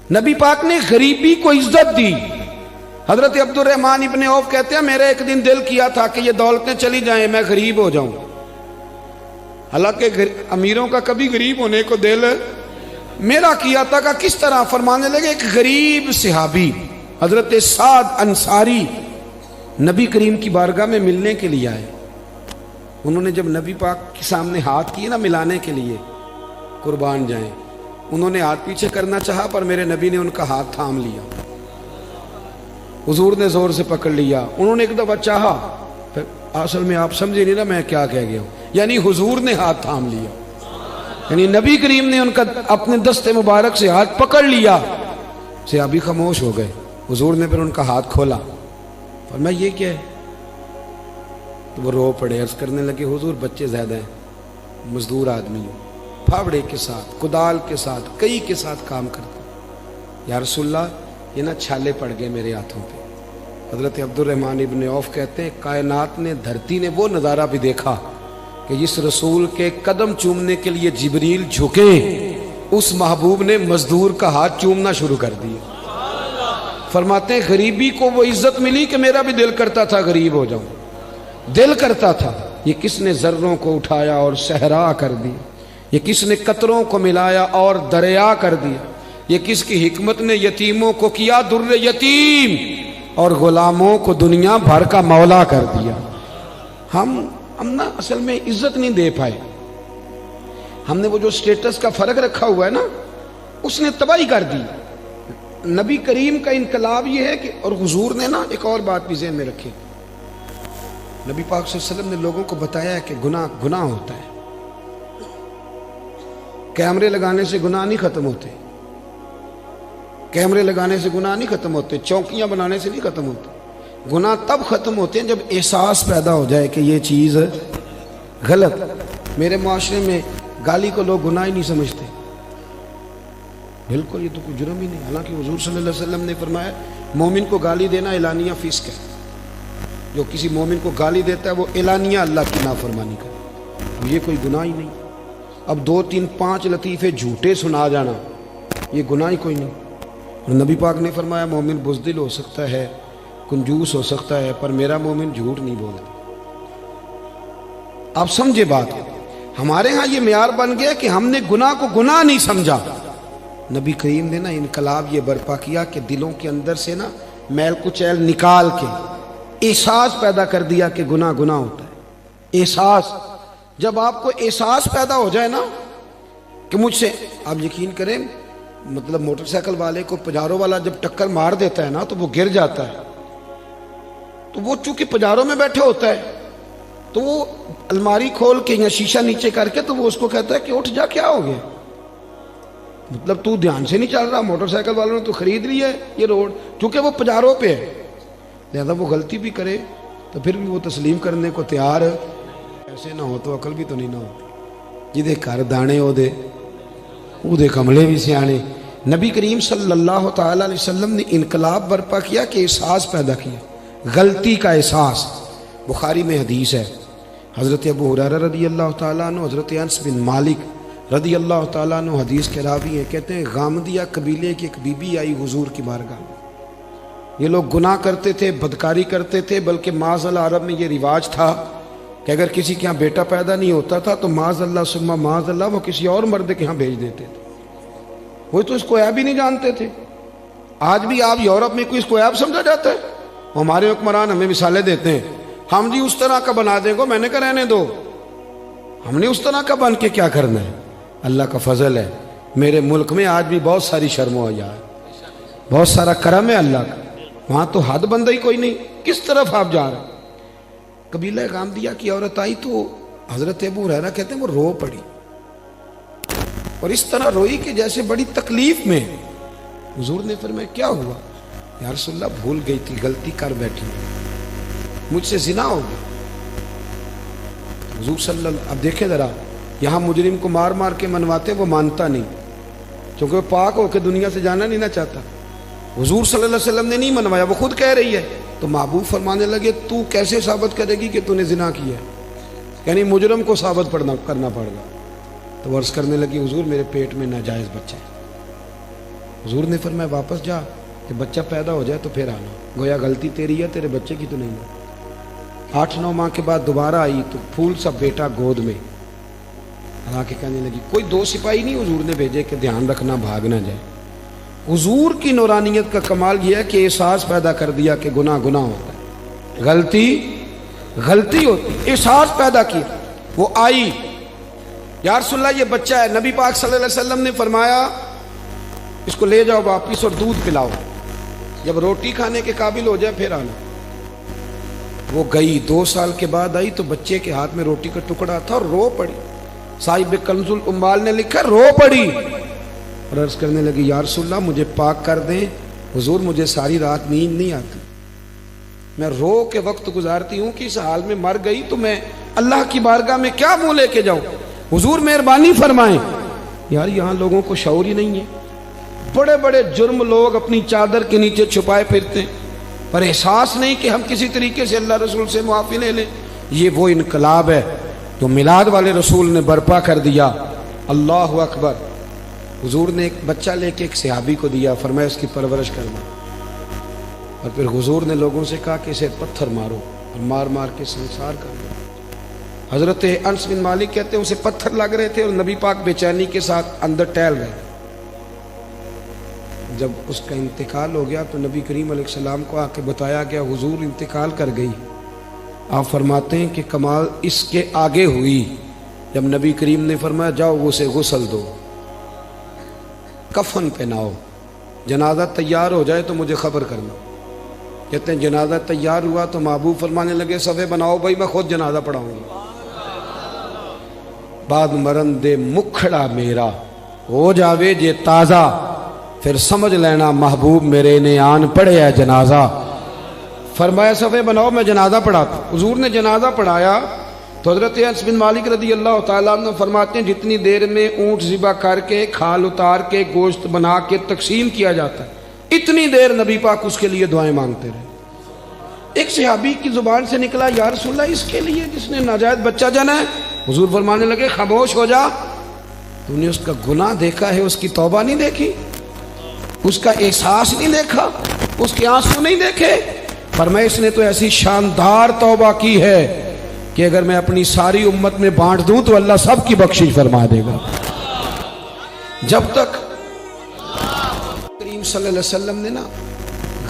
نبی پاک نے غریبی کو عزت دی. حضرت عبد الرحمن ابن عوف کہتے ہیں میرا ایک دن دل کیا تھا کہ یہ دولتیں چلی جائیں میں غریب ہو جاؤں. حالانکہ امیروں کا کبھی غریب ہونے کو دل میرا کیا تھا کہ کس طرح. فرمانے لگے ایک غریب صحابی حضرت سعد انصاری نبی کریم کی بارگاہ میں ملنے کے لیے آئے. انہوں نے جب نبی پاک کے سامنے ہاتھ کیے نا ملانے کے لیے قربان جائیں, انہوں نے ہاتھ پیچھے کرنا چاہا پر میرے نبی نے ان کا ہاتھ تھام لیا. حضور نے زور سے پکڑ لیا. انہوں نے ایک دفعہ چاہا, پھر اصل میں آپ سمجھے نہیں نا میں کیا کہہ گیا ہوں, یعنی حضور نے ہاتھ تھام لیا, یعنی نبی کریم نے ان کا اپنے دست مبارک سے ہاتھ پکڑ لیا. صحابی خاموش ہو گئے. حضور نے پھر ان کا ہاتھ کھولا, فرمایا یہ کیا ہے؟ تو وہ رو پڑے, عرض کرنے لگے حضور بچے زیادہ ہیں, مزدور آدمی ہوں, پھاوڑے کے ساتھ کدال کے ساتھ کئی کے ساتھ کام کرتا ہوں. یا رسول اللہ یہ نا چھالے پڑ گئے میرے ہاتھوں پہ. حضرت عبد الرحمن ابن عوف کہتے ہیں کائنات نے دھرتی نے وہ نظارہ بھی دیکھا کہ جس رسول کے قدم چومنے کے لیے جبریل جھکے اس محبوب نے مزدور کا ہاتھ چومنا شروع کر دیا. فرماتے ہیں غریبی کو وہ عزت ملی کہ میرا بھی دل کرتا تھا غریب ہو جاؤں, دل کرتا تھا. یہ کس نے ذروں کو اٹھایا اور صحرا کر دیا, یہ کس نے قطروں کو ملایا اور دریا کر دیا, یہ کس کی حکمت نے یتیموں کو کیا در یتیم اور غلاموں کو دنیا بھر کا مولا کر دیا. ہم نا اصل میں عزت نہیں دے پائے. ہم نے وہ جو سٹیٹس کا فرق رکھا ہوا ہے نا اس نے تباہی کر دی. نبی کریم کا انقلاب یہ ہے کہ, اور حضور نے نا ایک اور بات بھی ذہن میں رکھی, نبی پاک صلی اللہ علیہ وسلم نے لوگوں کو بتایا ہے کہ گناہ ہوتا ہے. کیمرے لگانے سے گناہ نہیں ختم ہوتے, کیمرے لگانے سے گناہ نہیں ختم ہوتے, چوکیاں بنانے سے نہیں ختم ہوتے. گناہ تب ختم ہوتے ہیں جب احساس پیدا ہو جائے کہ یہ چیز غلط. میرے معاشرے میں گالی کو لوگ گناہ ہی نہیں سمجھتے. بالکل یہ تو کوئی جرم ہی نہیں. حالانکہ حضور صلی اللہ علیہ وسلم نے فرمایا مومن کو گالی دینا اعلانیہ فسق ہے. جو کسی مومن کو گالی دیتا ہے وہ اعلانیہ اللہ کی نافرمانی کرے. اب یہ کوئی گناہ ہی نہیں. اب 2 3 5 لطیفے جھوٹے سنا جانا یہ گناہ ہی کوئی نہیں. اور نبی پاک نے فرمایا مومن بزدل ہو سکتا ہے, کنجوس ہو سکتا ہے, پر میرا مومن جھوٹ نہیں بولتا. آپ سمجھے بات. ہمارے ہاں یہ معیار بن گیا کہ ہم نے گناہ کو گناہ نہیں سمجھا. نبی کریم نے نا انقلاب یہ برپا کیا کہ دلوں کے اندر سے نا میل کچیل نکال کے احساس پیدا کر دیا کہ گناہ ہوتا ہے. احساس, جب آپ کو احساس پیدا ہو جائے نا کہ مجھ سے, آپ یقین کریں مطلب موٹر سائیکل والے کو پجارو والا جب ٹکر مار دیتا ہے نا تو وہ گر جاتا ہے. تو وہ چونکہ پجاروں میں بیٹھے ہوتا ہے تو وہ الماری کھول کے یا شیشہ نیچے کر کے تو وہ اس کو کہتا ہے کہ اٹھ جا, کیا ہو گیا, مطلب تو دھیان سے نہیں چل رہا. موٹر سائیکل والوں نے تو خرید لی ہے یہ روڈ, کیونکہ وہ پجاروں پہ ہے. لہذا وہ غلطی بھی کرے تو پھر بھی وہ تسلیم کرنے کو تیار ہے. ایسے نہ ہو تو عقل بھی تو نہیں نہ ہوتی. جدے گھر دانے او دے کملے بھی سیانے. نبی کریم صلی اللہ تعالی علیہ وسلم نے انقلاب برپا کیا کہ احساس پیدا کیا, غلطی کا احساس. بخاری میں حدیث ہے, حضرت ابو ہریرہ رضی اللہ تعالیٰ عنہ, حضرت انس بن مالک رضی اللہ تعالیٰ عنہ حدیث کے راوی ہیں. کہتے ہیں غامدیہ قبیلے کی ایک بی بی آئی حضور کی بارگاہ میں. یہ لوگ گناہ کرتے تھے, بدکاری کرتے تھے, بلکہ معاذ اللہ عرب میں یہ رواج تھا کہ اگر کسی کے ہاں بیٹا پیدا نہیں ہوتا تھا تو معاذ اللہ ثم معاذ اللہ وہ کسی اور مرد کے ہاں بھیج دیتے تھے. وہ تو اس کو عیب ہی نہیں جانتے تھے. آج بھی آپ یورپ میں کوئی اس کو عیب سمجھا جاتا ہے. ہمارے حکمران ہمیں مثالیں دیتے ہیں, ہم جی اس طرح کا بنا دیں گے. میں نے کہا رہنے دو, ہم نے اس طرح کا بن کے کیا کرنا ہے. اللہ کا فضل ہے میرے ملک میں آج بھی بہت ساری شرم و حیا ہے, بہت سارا کرم ہے اللہ کا. وہاں تو حد بندہ ہی کوئی نہیں. کس طرف آپ جا رہے ہیں. قبیلہ غامدیہ کی عورت آئی تو حضرت ابو ہریرہ کہتے ہیں وہ رو پڑی, اور اس طرح روئی کہ جیسے بڑی تکلیف میں. حضور نے فرمایا کیا ہوا؟ یا رسول اللہ بھول گئی تھی, غلطی کر بیٹھی, مجھ سے زنا ہو گیا. حضور صلی اللہ, اب دیکھیں ذرا, یہاں مجرم کو مار مار کے منواتے, وہ مانتا نہیں کیونکہ وہ پاک ہو کے دنیا سے جانا نہیں نہ چاہتا. حضور صلی اللہ علیہ وسلم نے نہیں منوایا, وہ خود کہہ رہی ہے. تو محبوب فرمانے لگے تو کیسے ثابت کرے گی کہ تو نے زنا کیا ہے, یعنی مجرم کو ثابت کرنا پڑے گا. تو عرض کرنے لگی حضور میرے پیٹ میں ناجائز بچہ ہے. حضور نے فرمایا واپس جا کہ بچہ پیدا ہو جائے تو پھر آنا، گویا غلطی تیری ہے، تیرے بچے کی تو نہیں ہے۔ 8-9 ماہ کے بعد دوبارہ آئی تو پھول سا بیٹا گود میں، آ کے کہنے لگی، کوئی 2 سپاہی نہیں حضور نے بھیجے کہ دھیان رکھنا بھاگ نہ جائے۔ حضور کی نورانیت کا کمال یہ ہے کہ احساس پیدا کر دیا کہ گناہ گناہ ہوتا ہے، غلطی غلطی ہوتی، احساس پیدا کیا۔ وہ آئی، یا رسول اللہ یہ بچہ ہے، نبی پاک صلی اللہ علیہ وسلم نے فرمایا اس کو لے جاؤ واپس اور دودھ پلاؤ، جب روٹی کھانے کے قابل ہو جائے پھر آنا۔ وہ گئی، 2 سال کے بعد آئی تو بچے کے ہاتھ میں روٹی کا ٹکڑا تھا اور رو پڑی۔ صاحب کنز الاموال نے لکھا رو پڑی اور عرض کرنے لگی، یا رسول اللہ مجھے پاک کر دیں، حضور مجھے ساری رات نیند نہیں آتی، میں رو کے وقت گزارتی ہوں کہ اس حال میں مر گئی تو میں اللہ کی بارگاہ میں کیا منہ لے کے جاؤں، حضور مہربانی فرمائیں۔ یار یہاں لوگوں کو شعور ہی نہیں ہے، بڑے بڑے جرم لوگ اپنی چادر کے نیچے چھپائے پھرتے ہیں، پر احساس نہیں کہ ہم کسی طریقے سے اللہ رسول سے معافی لے لیں۔ یہ وہ انقلاب ہے جو میلاد والے رسول نے برپا کر دیا۔ اللہ اکبر۔ حضور نے ایک بچہ لے کے ایک صحابی کو دیا، فرمایا اس کی پرورش کرنا، اور پھر حضور نے لوگوں سے کہا کہ اسے پتھر مارو اور مار مار کے سنسار کر دو۔ حضرت انس بن مالک کہتے ہیں اسے پتھر لگ رہے تھے اور نبی پاک بے چینی کے ساتھ اندر ٹہل رہے۔ جب اس کا انتقال ہو گیا تو نبی کریم علیہ السلام کو آ کے بتایا گیا حضور انتقال کر گئی۔ آپ فرماتے ہیں کہ کمال اس کے آگے ہوئی جب نبی کریم نے فرمایا جاؤ اسے غسل دو، کفن پہناؤ، جنازہ تیار ہو جائے تو مجھے خبر کرنا۔ کہتے ہیں جنازہ تیار ہوا تو محبوب فرمانے لگے صفے بناؤ بھائی میں خود جنازہ پڑھاؤں گا۔ بعد مرن دے مکھڑا میرا ہو جاوے جے تازہ، پھر سمجھ لینا محبوب میرے نے آن پڑھے ہے جنازہ۔ فرمایا صفے بناؤ میں جنازہ پڑھاتا۔ حضور نے جنازہ پڑھایا تو حضرت انس بن مالک رضی اللہ تعالیٰ عنہ فرماتے ہیں جتنی دیر میں اونٹ ذبح کر کے کھال اتار کے گوشت بنا کے تقسیم کیا جاتا ہے اتنی دیر نبی پاک اس کے لیے دعائیں مانگتے رہے۔ ایک صحابی کی زبان سے نکلا یا رسول اللہ اس کے لیے جس نے ناجائز بچہ جنا ہے، حضور فرمانے لگے خاموش ہو جا، تو نے اس کا گناہ دیکھا ہے، اس کی توبہ نہیں دیکھی، اس کا احساس نہیں دیکھا، اس کے آنسو نہیں دیکھے۔ فرمایا اس نے تو ایسی شاندار توبہ کی ہے کہ اگر میں اپنی ساری امت میں بانٹ دوں تو اللہ سب کی بخشش فرما دے گا۔ جب تک کریم صلی اللہ علیہ وسلم نے نا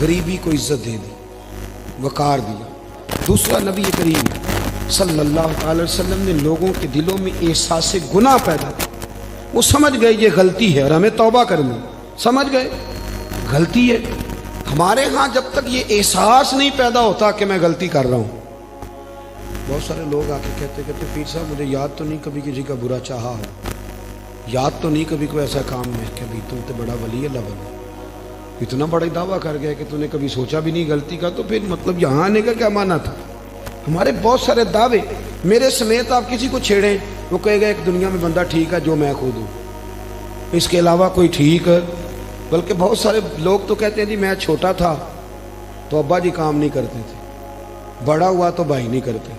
غریبی کو عزت دے دی، وقار دیا۔ دوسرا نبی کریم صلی اللہ علیہ وسلم نے لوگوں کے دلوں میں احساس گناہ پیدا کیا، وہ سمجھ گئے یہ غلطی ہے اور ہمیں توبہ کرنی، سمجھ گئے غلطی ہے۔ ہمارے ہاں جب تک یہ احساس نہیں پیدا ہوتا کہ میں غلطی کر رہا ہوں، بہت سارے لوگ آ کے کہتے پیر صاحب مجھے یاد تو نہیں کبھی کسی کا برا چاہا ہو، یاد تو نہیں کبھی کوئی ایسا کام ہے کہ ابھی تم تو بڑا ولی اللہ بنا، اتنا بڑا دعویٰ کر گیا کہ تو نے کبھی سوچا بھی نہیں غلطی کا، تو پھر مطلب یہاں آنے کا کیا معنی تھا؟ ہمارے بہت سارے دعوے، میرے سمیت آپ کسی کو چھیڑیں وہ کہے گا ایک دنیا میں بندہ ٹھیک ہے جو میں خود ہوں، اس کے علاوہ کوئی ٹھیک ہے۔ بلکہ بہت سارے لوگ تو کہتے ہیں جی میں چھوٹا تھا تو ابا جی کام نہیں کرتے تھے، بڑا ہوا تو بھائی نہیں کرتے،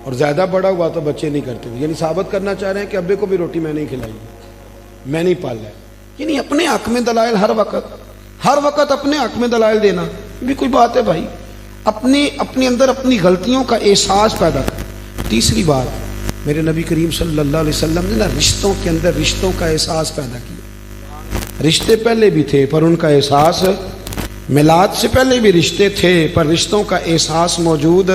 اور زیادہ بڑا ہوا تو بچے نہیں کرتے تھے، یعنی ثابت کرنا چاہ رہے ہیں کہ ابے کو بھی روٹی میں نہیں کھلائی، میں نہیں پالا ہے۔ یعنی اپنے حق میں دلائل ہر وقت اپنے حق میں دلائل دینا بھی کوئی بات ہے بھائی؟ اپنے اندر اپنی غلطیوں کا احساس پیدا کر۔ تیسری بات، میرے نبی کریم صلی اللہ علیہ وسلم نے نا رشتوں کے اندر رشتوں کا احساس پیدا کیا۔ رشتے پہلے بھی تھے پر ان کا احساس، میلاد سے پہلے بھی رشتے تھے پر رشتوں کا احساس موجود۔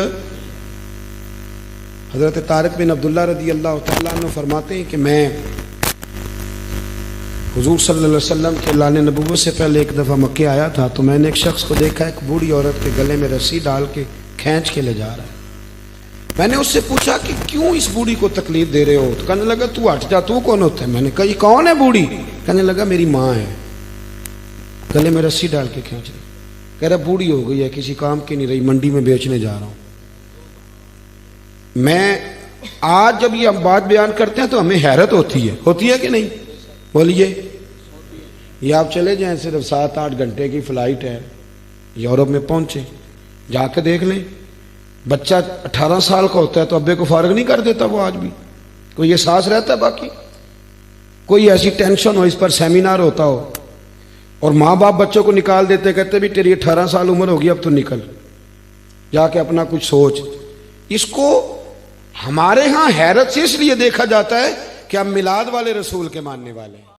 حضرت طارق بن عبداللہ رضی اللہ تعالیٰ عنہ فرماتے ہیں کہ میں حضور صلی اللہ علیہ وسلم کے اعلان نبوت سے پہلے ایک دفعہ مکے آیا تھا تو میں نے ایک شخص کو دیکھا ایک بوڑھی عورت کے گلے میں رسی ڈال کے کھینچ کے لے جا رہا ہے۔ میں نے اس سے پوچھا کہ کیوں اس بوڑھی کو تکلیف دے رہے ہو؟ تو کہنے لگا تو ہٹ جا، تو کون ہوتا ہے؟ میں نے کہا یہ کون ہے بوڑھی؟ کہنے لگا میری ماں ہے، گلے میں رسی ڈال کے کھینچ رہی، کہہ رہا بوڑھی ہو گئی ہے کسی کام کی نہیں رہی، منڈی میں بیچنے جا رہا ہوں۔ میں آج جب یہ ہم بات بیان کرتے ہیں تو ہمیں حیرت ہوتی ہے کہ نہیں؟ بولیے، یہ آپ چلے جائیں صرف 7-8 گھنٹے کی فلائٹ ہے، یورپ میں پہنچے، جا کے دیکھ لیں بچہ 18 سال کا ہوتا ہے تو ابے کو فارغ نہیں کر دیتا، وہ آج بھی کوئی احساس رہتا ہے؟ باقی کوئی ایسی ٹینشن ہو، اس پر سیمینار ہوتا ہو، اور ماں باپ بچوں کو نکال دیتے, کہتے بھی تیری 18 سال عمر ہوگی, اب تو نکل جا کے اپنا کچھ سوچ. اس کو ہمارے ہاں حیرت سے اس لیے دیکھا جاتا ہے کہ ہم میلاد والے رسول کے ماننے والے ہیں.